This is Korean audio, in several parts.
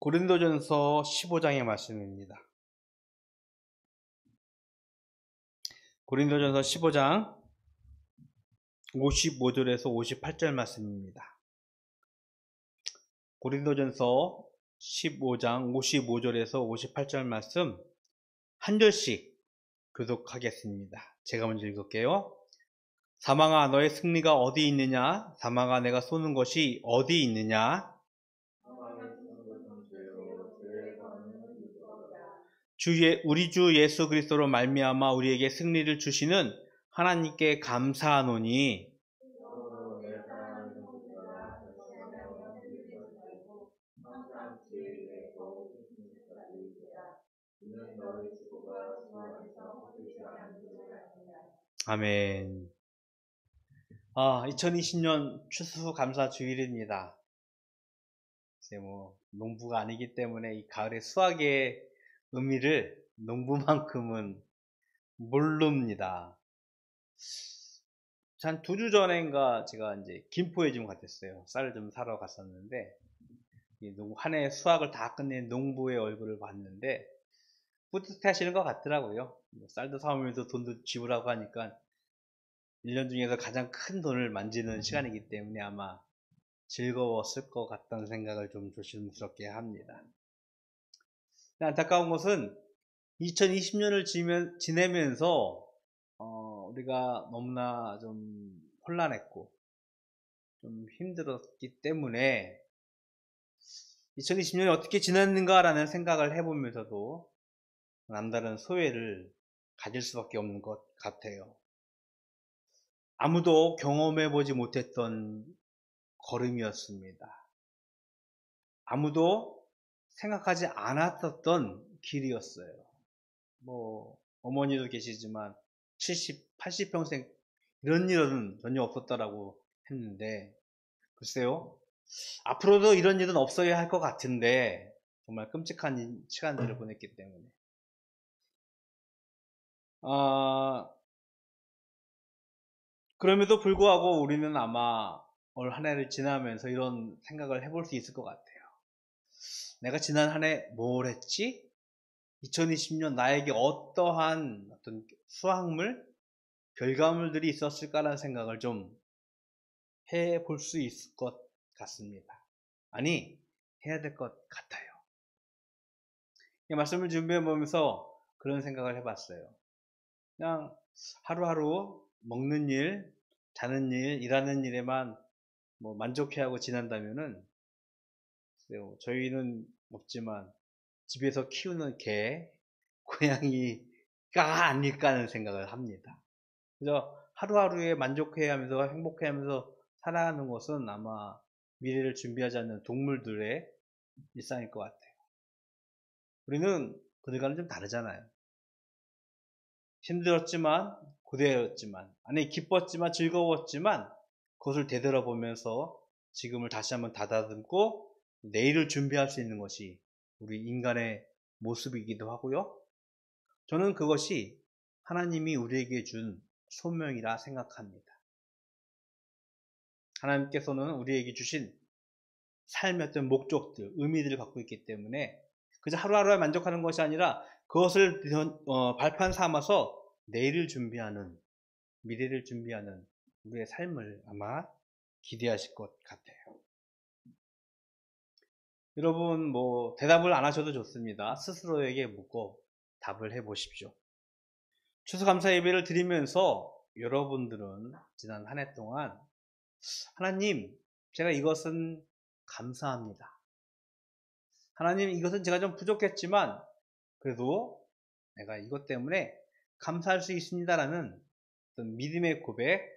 고린도전서 15장의 말씀입니다. 고린도전서 15장 55절에서 58절 말씀입니다. 고린도전서 15장 55절에서 58절 말씀 한 절씩 교독하겠습니다. 제가 먼저 읽을게요. 사망아 너의 승리가 어디 있느냐? 사망아 내가 쏘는 것이 어디 있느냐? 우리 주 예수 그리스도로 말미암아 우리에게 승리를 주시는 하나님께 감사하노니 아멘. 2020년 추수감사 주일입니다. 이제 농부가 아니기 때문에 이 가을의 수확의 의미를 농부만큼은 모릅니다. 한 2주 전인가 제가 이제 김포에 좀 갔었어요. 쌀을 좀 사러 갔었는데 한 해 수확을 다 끝낸 농부의 얼굴을 봤는데 뿌듯해 하시는 것 같더라고요. 쌀도 사오면서 돈도 지불하고 하니까 1년 중에서 가장 큰 돈을 만지는 시간이기 때문에 아마 즐거웠을 것 같다는 생각을 좀 조심스럽게 합니다. 안타까운 것은 2020년을 지내면서 우리가 너무나 좀 혼란했고 좀 힘들었기 때문에 2020년이 어떻게 지났는가라는 생각을 해보면서도 남다른 소외를 가질 수밖에 없는 것 같아요. 아무도 경험해보지 못했던 걸음이었습니다. 아무도 생각하지 않았었던 길이었어요. 어머니도 계시지만 70, 80평생 이런 일은 전혀 없었다라고 했는데 글쎄요. 앞으로도 이런 일은 없어야 할 것 같은데 정말 끔찍한 시간들을 보냈기 때문에 그럼에도 불구하고 우리는 아마 올 한 해를 지나면서 이런 생각을 해볼 수 있을 것 같아요. 내가 지난 한 해 뭘 했지? 2020년 나에게 어떠한 어떤 수확물, 결과물들이 있었을까라는 생각을 좀 해볼 수 있을 것 같습니다. 아니, 해야 될 것 같아요. 이 말씀을 준비해 보면서 그런 생각을 해봤어요. 그냥 하루하루 먹는 일, 자는 일, 일하는 일에만 만족해하고 지난다면은 저희는 없지만 집에서 키우는 개, 고양이가 아닐까 하는 생각을 합니다. 그래서 하루하루에 만족해하면서 행복해하면서 살아가는 것은 아마 미래를 준비하지 않는 동물들의 일상일 것 같아요. 우리는 그들과는 좀 다르잖아요. 힘들었지만 고되었지만 아니 기뻤지만 즐거웠지만 그것을 되돌아보면서 지금을 다시 한번 다다듬고 내일을 준비할 수 있는 것이 우리 인간의 모습이기도 하고요. 저는 그것이 하나님이 우리에게 준 소명이라 생각합니다. 하나님께서는 우리에게 주신 삶의 어떤 목적들, 의미들을 갖고 있기 때문에 그저 하루하루에 만족하는 것이 아니라 그것을 발판 삼아서 내일을 준비하는, 미래를 준비하는 우리의 삶을 아마 기대하실 것 같아요. 여러분 대답을 안 하셔도 좋습니다. 스스로에게 묻고 답을 해보십시오. 추수감사 예배를 드리면서 여러분들은 지난 한 해 동안 하나님, 제가 이것은 감사합니다. 하나님, 이것은 제가 좀 부족했지만 그래도 내가 이것 때문에 감사할 수 있습니다라는 어떤 믿음의 고백,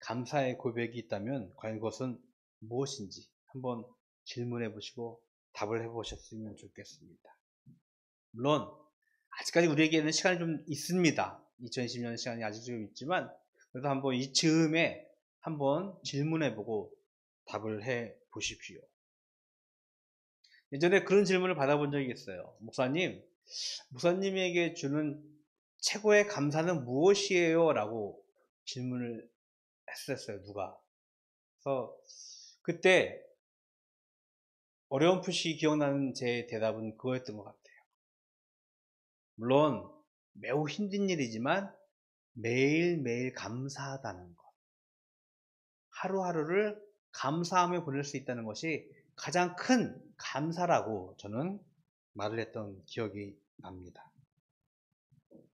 감사의 고백이 있다면 과연 그것은 무엇인지 한번 질문해 보시고 답을 해 보셨으면 좋겠습니다. 물론 아직까지 우리에게는 시간이 좀 있습니다. 2020년 시간이 아직 좀 있지만 그래도 한번 이 즈음에 한번 질문해 보고 답을 해 보십시오. 예전에 그런 질문을 받아본 적이 있어요. 목사님에게 주는 최고의 감사는 무엇이에요? 라고 질문을 했었어요. 누가. 그래서 그때 어렴풋이 기억나는 제 대답은 그거였던 것 같아요. 물론 매우 힘든 일이지만 매일매일 감사하다는 것. 하루하루를 감사하며 보낼 수 있다는 것이 가장 큰 감사라고 저는 말을 했던 기억이 납니다.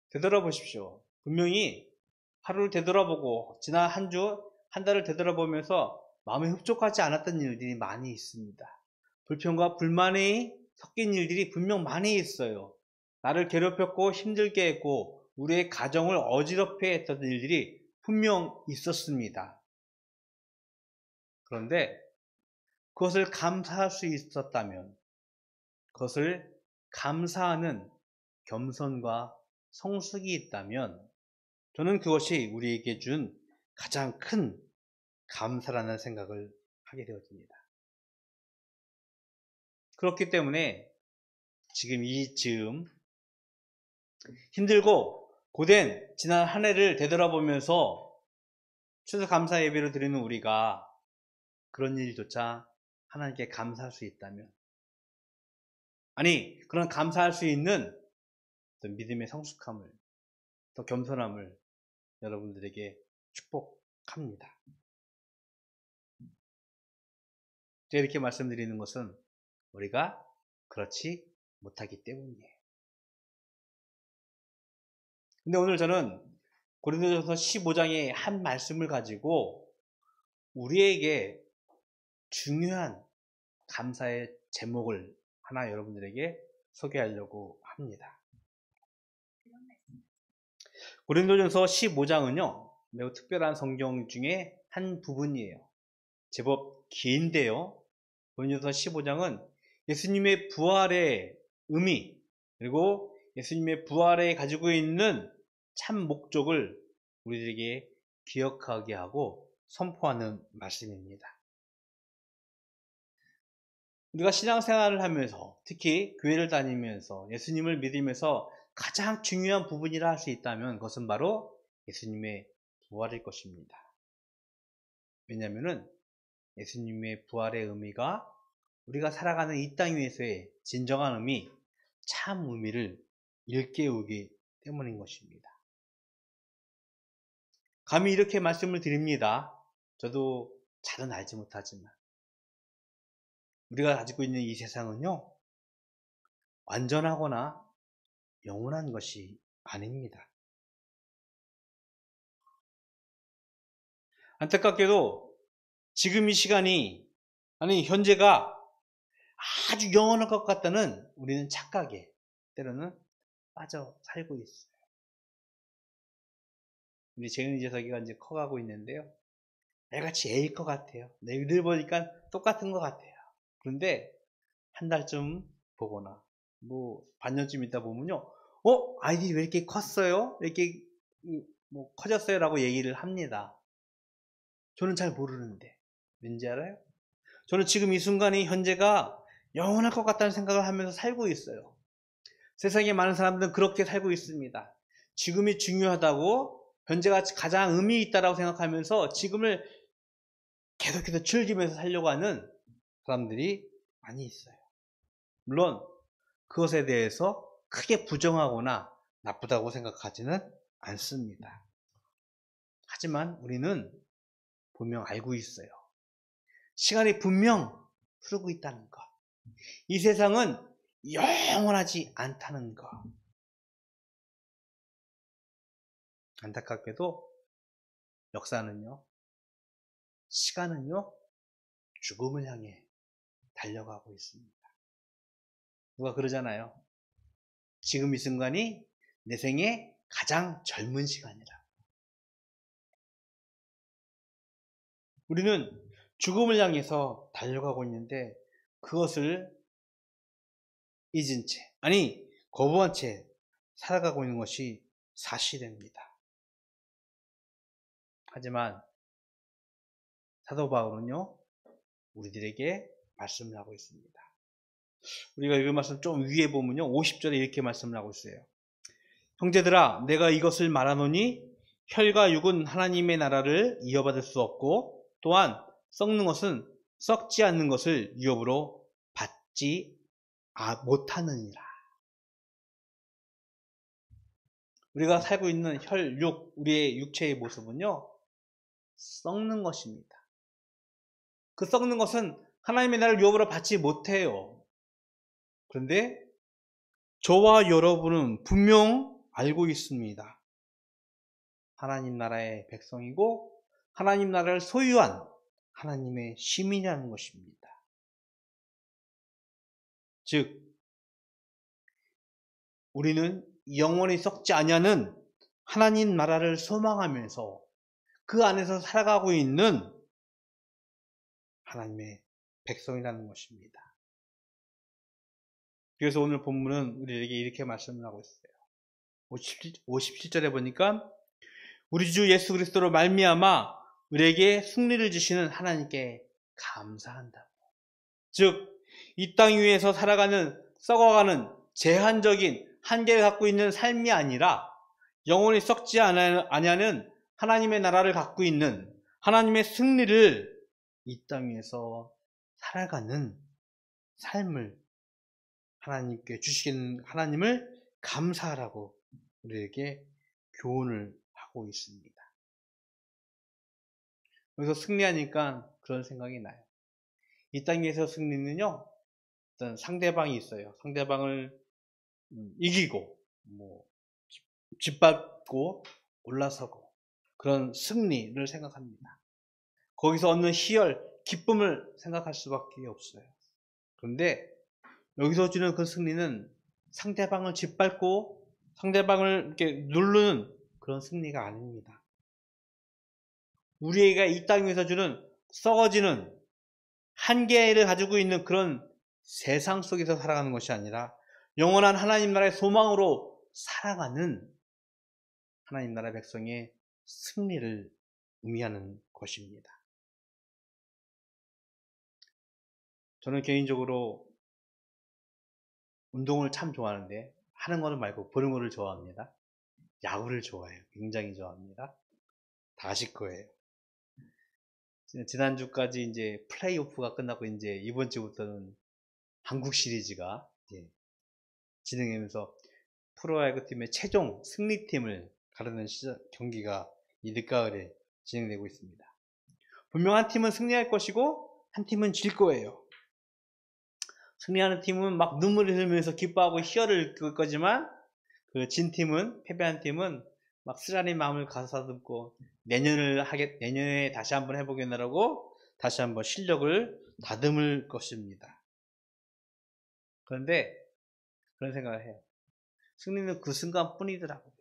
되돌아보십시오. 분명히 하루를 되돌아보고 지난 한 주, 한 달을 되돌아보면서 마음에 흡족하지 않았던 일들이 많이 있습니다. 불평과 불만이 섞인 일들이 분명 많이 있어요. 나를 괴롭혔고 힘들게 했고 우리의 가정을 어지럽게 했던 일들이 분명 있었습니다. 그런데 그것을 감사할 수 있었다면, 그것을 감사하는 겸손과 성숙이 있다면 저는 그것이 우리에게 준 가장 큰 감사라는 생각을 하게 되어집니다. 그렇기 때문에 지금 이 즈음 힘들고 고된 지난 한 해를 되돌아보면서 추수감사 예배를 드리는 우리가 그런 일조차 하나님께 감사할 수 있다면, 아니 그런 감사할 수 있는 어떤 믿음의 성숙함을, 또 겸손함을 여러분들에게 축복합니다. 제가 이렇게 말씀드리는 것은 우리가 그렇지 못하기 때문이에요. 근데 오늘 저는 고린도전서 15장의 한 말씀을 가지고 우리에게 중요한 감사의 제목을 하나 여러분들에게 소개하려고 합니다. 고린도전서 15장은요 매우 특별한 성경 중에 한 부분이에요. 제법 긴데요, 고린도전서 15장은 예수님의 부활의 의미, 그리고 예수님의 부활에 가지고 있는 참 목적을 우리들에게 기억하게 하고 선포하는 말씀입니다. 우리가 신앙생활을 하면서, 특히 교회를 다니면서 예수님을 믿으면서 가장 중요한 부분이라 할 수 있다면 그것은 바로 예수님의 부활일 것입니다. 왜냐하면 예수님의 부활의 의미가 우리가 살아가는 이 땅 위에서의 진정한 의미, 참 의미를 일깨우기 때문인 것입니다. 감히 이렇게 말씀을 드립니다. 저도 잘은 알지 못하지만 우리가 가지고 있는 이 세상은요 완전하거나 영원한 것이 아닙니다. 안타깝게도 지금 이 시간이, 아니 현재가 아주 영원할 것 같다는 우리는 착각에 때로는 빠져 살고 있어요. 우리 재은이 재석이가 이제 커가고 있는데요, 애같이 애일 것 같아요. 늘 보니까 똑같은 것 같아요. 그런데 한 달쯤 보거나 뭐 반년쯤 있다 보면요, 아이들이 왜 이렇게 컸어요? 이렇게 뭐 커졌어요? 라고 얘기를 합니다. 저는 잘 모르는데 왠지 알아요? 저는 지금 이 순간이, 현재가 영원할 것 같다는 생각을 하면서 살고 있어요. 세상에 많은 사람들은 그렇게 살고 있습니다. 지금이 중요하다고, 현재가 가장 의미 있다고 생각하면서 지금을 계속해서 즐기면서 살려고 하는 사람들이 많이 있어요. 물론 그것에 대해서 크게 부정하거나 나쁘다고 생각하지는 않습니다. 하지만 우리는 분명 알고 있어요. 시간이 분명 흐르고 있다는 것. 이 세상은 영원하지 않다는 것. 안타깝게도 역사는요, 시간은요 죽음을 향해 달려가고 있습니다. 누가 그러잖아요. 지금 이 순간이 내 생의 가장 젊은 시간이라. 우리는 죽음을 향해서 달려가고 있는데 그것을 잊은 채, 아니 거부한 채 살아가고 있는 것이 사실입니다. 하지만 사도 바울은요 우리들에게 말씀을 하고 있습니다. 우리가 읽은 말씀 좀 위에 보면요 50절에 이렇게 말씀을 하고 있어요. 형제들아, 내가 이것을 말하노니 혈과 육은 하나님의 나라를 이어받을 수 없고, 또한 썩는 것은 썩지 않는 것을 유업으로 받지 받지 못하느니라. 우리가 살고 있는 혈육, 우리의 육체의 모습은요, 썩는 것입니다. 그 썩는 것은 하나님의 나라를 유업으로 받지 못해요. 그런데 저와 여러분은 분명 알고 있습니다. 하나님 나라의 백성이고 하나님 나라를 소유한 하나님의 시민이라는 것입니다. 즉, 우리는 영원히 썩지 아니하는 하나님 나라를 소망하면서 그 안에서 살아가고 있는 하나님의 백성이라는 것입니다. 그래서 오늘 본문은 우리에게 이렇게 말씀을 하고 있어요. 57절에 보니까 우리 주 예수 그리스도로 말미암아 우리에게 승리를 주시는 하나님께 감사한다고. 즉, 이 땅 위에서 살아가는 썩어가는 제한적인 한계를 갖고 있는 삶이 아니라 영원히 썩지 아니하는 하나님의 나라를 갖고 있는 하나님의 승리를 이 땅 위에서 살아가는 삶을 하나님께 주시는 하나님을 감사하라고 우리에게 교훈을 하고 있습니다. 여기서 승리하니까 그런 생각이 나요. 이 땅에서 승리는요, 어떤 상대방이 있어요. 상대방을 이기고, 짓밟고, 올라서고, 그런 승리를 생각합니다. 거기서 얻는 희열, 기쁨을 생각할 수밖에 없어요. 그런데 여기서 주는 그 승리는 상대방을 짓밟고 상대방을 이렇게 누르는 그런 승리가 아닙니다. 우리가 이 땅 위에서 주는 썩어지는 한계를 가지고 있는 그런 세상 속에서 살아가는 것이 아니라 영원한 하나님 나라의 소망으로 살아가는 하나님 나라 백성의 승리를 의미하는 것입니다. 저는 개인적으로 운동을 참 좋아하는데 하는 거는 말고 보는 거를 좋아합니다. 야구를 좋아해요. 굉장히 좋아합니다. 다 아실 거예요. 지난주까지 이제 플레이오프가 끝나고 이제 이번 주부터는 한국 시리즈가 진행하면서 프로야구팀의 최종 승리팀을 가르는 경기가 이 늦가을에 진행되고 있습니다. 분명 한 팀은 승리할 것이고 한 팀은 질 거예요. 승리하는 팀은 막 눈물을 흘리면서 기뻐하고 희열을 느낄 거지만 그 진 팀은, 패배한 팀은 막 쓰라린 마음을 가다듬고 내년에 다시 한번 해보겠노라고 다시 한번 실력을 다듬을 것입니다. 그런데 그런 생각을 해요. 승리는 그 순간뿐이더라고요.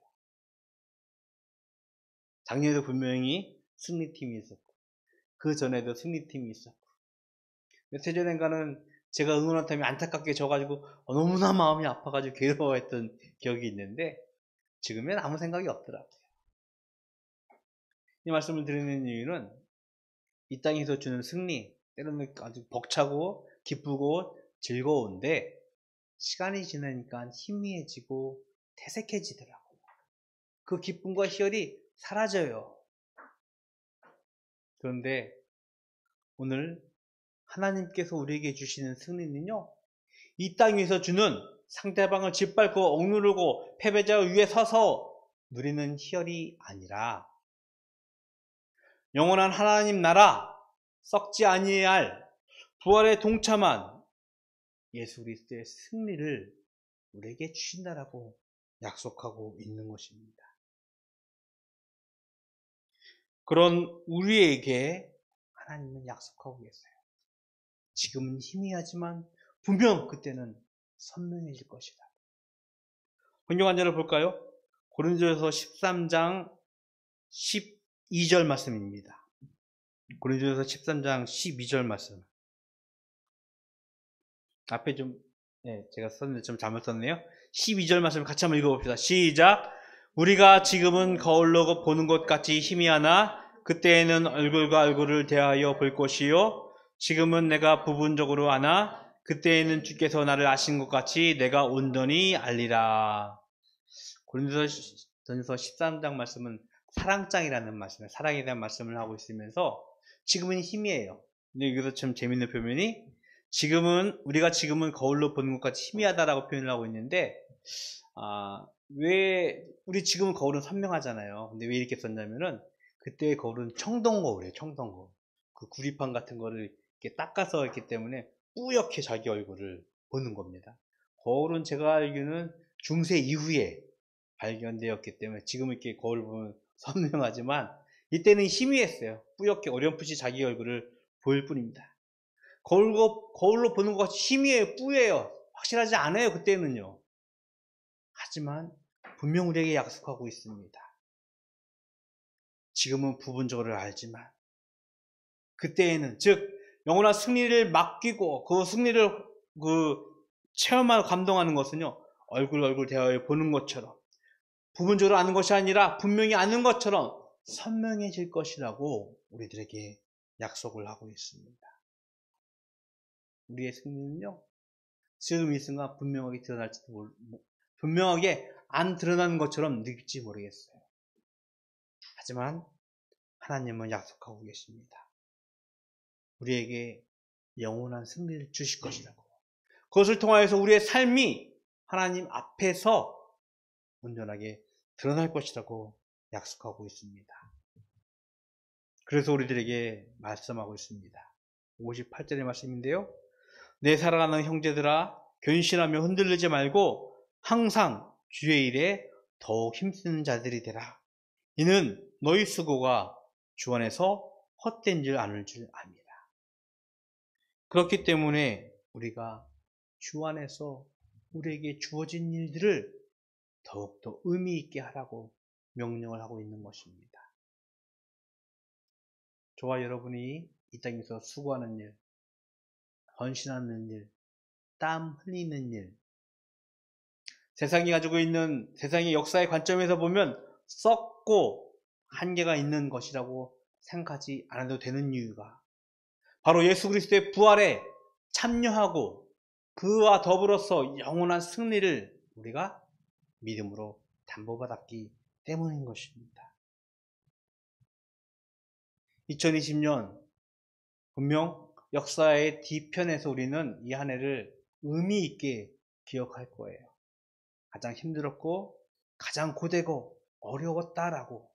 작년에도 분명히 승리팀이 있었고 그 전에도 승리팀이 있었고 며칠 전인가는 제가 응원한 팀이 안타깝게 져가지고 너무나 마음이 아파가지고 괴로워했던 기억이 있는데 지금은 아무 생각이 없더라고요. 이 말씀을 드리는 이유는 이 땅에서 주는 승리, 때로는 아주 벅차고 기쁘고 즐거운데 시간이 지나니까 희미해지고 퇴색해지더라고요. 그 기쁨과 희열이 사라져요. 그런데 오늘 하나님께서 우리에게 주시는 승리는요, 이 땅 위에서 주는 상대방을 짓밟고 억누르고 패배자 위에 서서 누리는 희열이 아니라 영원한 하나님 나라, 썩지 아니할 부활에 동참한 예수 그리스도의 승리를 우리에게 주신다라고 약속하고 있는 것입니다. 그런 우리에게 하나님은 약속하고 계세요. 지금은 희미하지만 분명 그때는 선명해질 것이다. 성경 한 절을 볼까요? 고린도전서 13장 12절 말씀입니다. 고린도전서 13장 12절 말씀. 앞에 제가 썼는데 좀 잘못 썼네요. 12절 말씀 같이 한번 읽어봅시다. 시작. 우리가 지금은 거울로 보는 것 같이 희미하나 그때에는 얼굴과 얼굴을 대하여 볼 것이요. 지금은 내가 부분적으로 아나 그때에는 주께서 나를 아신 것 같이 내가 온전히 알리라. 고린도전서 13장 말씀은 사랑장이라는 말씀이에요. 사랑에 대한 말씀을 하고 있으면서 지금은 희미해요. 근데 여기서 참 재밌는 표현이 우리가 지금은 거울로 보는 것같이 희미하다라고 표현을 하고 있는데, 왜, 우리 지금은 거울은 선명하잖아요. 근데 왜 이렇게 썼냐면은, 그때의 거울은 청동거울이에요, 청동거울. 그 구리판 같은 거를 이렇게 닦아서 했기 때문에 뿌옇게 자기 얼굴을 보는 겁니다. 거울은 제가 알기로는 중세 이후에 발견되었기 때문에 지금은 이렇게 거울 보면 선명하지만, 이때는 희미했어요. 뿌옇게 어렴풋이 자기 얼굴을 보일 뿐입니다. 거울로 보는 것 같이 희미해요, 뿌예요. 확실하지 않아요, 그때는요. 하지만 분명 우리에게 약속하고 있습니다. 지금은 부분적으로 알지만 그때에는, 즉 영원한 승리를 맡기고 그 승리를 체험하고 감동하는 것은요, 얼굴 대하여 보는 것처럼 부분적으로 아는 것이 아니라 분명히 아는 것처럼 선명해질 것이라고 우리들에게 약속을 하고 있습니다. 우리의 승리는요, 지금 이 순간 분명하게 드러날지도 분명하게 안 드러나는 것처럼 느낄지 모르겠어요. 하지만 하나님은 약속하고 계십니다. 우리에게 영원한 승리를 주실 것이라고. 그것을 통하여서 우리의 삶이 하나님 앞에서 온전하게 드러날 것이라고 약속하고 있습니다. 그래서 우리들에게 말씀하고 있습니다. 58절의 말씀인데요. 내 사랑하는 형제들아, 견신하며 흔들리지 말고 항상 주의 일에 더욱 힘쓰는 자들이 되라. 이는 너희 수고가 주 안에서 헛된 줄 아는 줄 압니다. 그렇기 때문에 우리가 주 안에서 우리에게 주어진 일들을 더욱더 의미 있게 하라고 명령을 하고 있는 것입니다. 저와 여러분이 이 땅에서 수고하는 일, 헌신하는 일, 땀 흘리는 일, 세상이 가지고 있는 세상의 역사의 관점에서 보면 썩고 한계가 있는 것이라고 생각하지 않아도 되는 이유가 바로 예수 그리스도의 부활에 참여하고 그와 더불어서 영원한 승리를 우리가 믿음으로 담보받았기 때문인 것입니다. 2020년 분명 역사의 뒤편에서 우리는 이 한 해를 의미 있게 기억할 거예요. 가장 힘들었고 가장 고되고 어려웠다라고.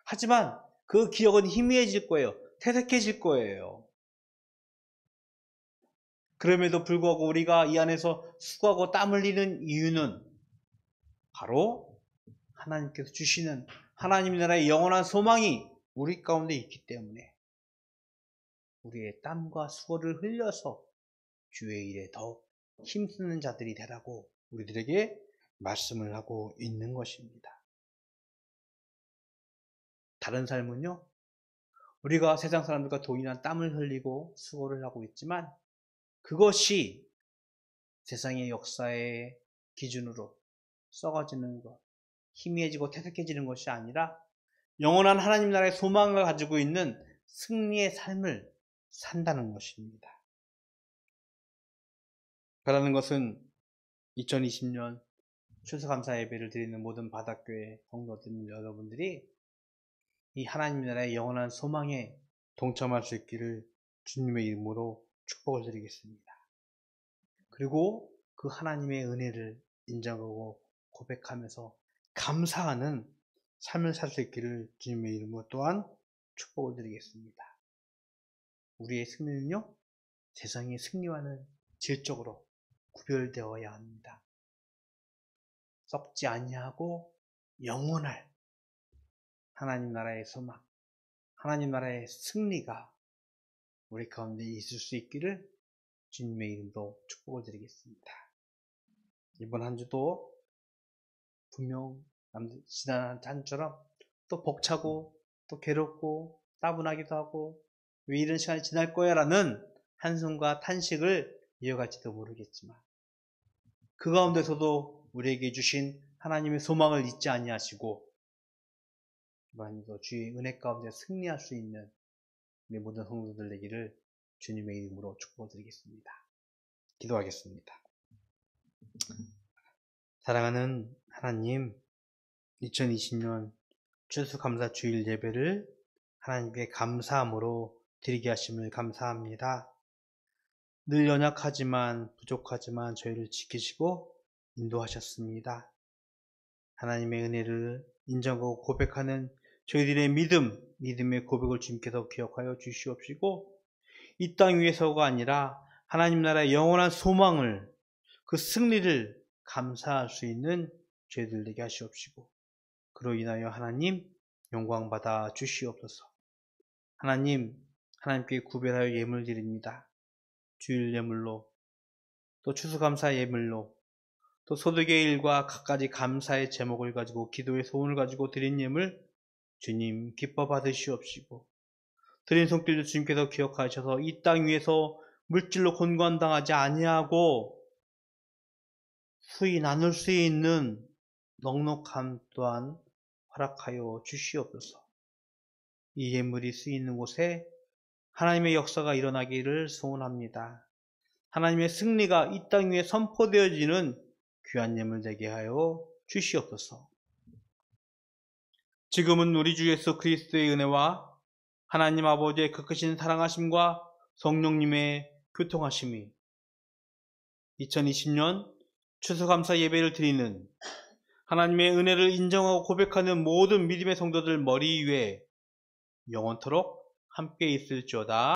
하지만 그 기억은 희미해질 거예요. 퇴색해질 거예요. 그럼에도 불구하고 우리가 이 안에서 수고하고 땀 흘리는 이유는 바로 하나님께서 주시는 하나님 나라의 영원한 소망이 우리 가운데 있기 때문에 우리의 땀과 수고를 흘려서 주의 일에 더욱 힘쓰는 자들이 되라고 우리들에게 말씀을 하고 있는 것입니다. 다른 삶은요, 우리가 세상 사람들과 동일한 땀을 흘리고 수고를 하고 있지만 그것이 세상의 역사의 기준으로 썩어지는 것, 희미해지고 퇴색해지는 것이 아니라 영원한 하나님 나라의 소망을 가지고 있는 승리의 삶을 산다는 것입니다. 그러는 것은 2020년 추수감사 예배를 드리는 모든 바닷교회 성도들 여러분들이 이 하나님 나라의 영원한 소망에 동참할 수 있기를 주님의 이름으로 축복을 드리겠습니다. 그리고 그 하나님의 은혜를 인정하고 고백하면서 감사하는 삶을 살 수 있기를 주님의 이름으로 또한 축복을 드리겠습니다. 우리의 승리는요, 세상의 승리와는 질적으로 구별되어야 합니다. 썩지 아니하고 영원할 하나님 나라의 소망, 하나님 나라의 승리가 우리 가운데 있을 수 있기를 주님의 이름으로 축복을 드리겠습니다. 이번 한 주도 분명 지난 한주처럼 또 벅차고 또 괴롭고 따분하기도 하고 왜 이런 시간이 지날 거야 라는 한숨과 탄식을 이어갈지도 모르겠지만 그 가운데서도 우리에게 주신 하나님의 소망을 잊지 아니하시고 이번에도 주의 은혜 가운데 승리할 수 있는 우리 모든 성도들 되기를 주님의 이름으로 축복드리겠습니다. 기도하겠습니다. 사랑하는 하나님, 2020년 추수감사 주일 예배를 하나님께 감사함으로 드리게 하심을 감사합니다. 늘 연약하지만 부족하지만 저희를 지키시고 인도하셨습니다. 하나님의 은혜를 인정하고 고백하는 저희들의 믿음의 고백을 주님께서 기억하여 주시옵시고 이 땅 위에서가 아니라 하나님 나라의 영원한 소망을 그 승리를 감사할 수 있는 저희들 되게 하시옵시고 그로 인하여 하나님 영광 받아 주시옵소서. 하나님께 구별하여 예물 드립니다. 주일 예물로 또 추수감사 예물로 또 소득의 일과 갖가지 감사의 제목을 가지고 기도의 소원을 가지고 드린 예물 주님 기뻐 받으시옵시고 드린 손길도 주님께서 기억하셔서 이 땅 위에서 물질로 곤고당하지 아니하고 수히 나눌 수 있는 넉넉함 또한 허락하여 주시옵소서. 이 예물이 쓰이는 곳에 하나님의 역사가 일어나기를 소원합니다. 하나님의 승리가 이 땅 위에 선포되어지는 귀한 예물 되게 하여 주시옵소서. 지금은 우리 주 예수 그리스도의 은혜와 하나님 아버지의 그 크신 사랑하심과 성령님의 교통하심이 2020년 추수감사 예배를 드리는 하나님의 은혜를 인정하고 고백하는 모든 믿음의 성도들 머리 위에 영원토록 함께 있을지어다.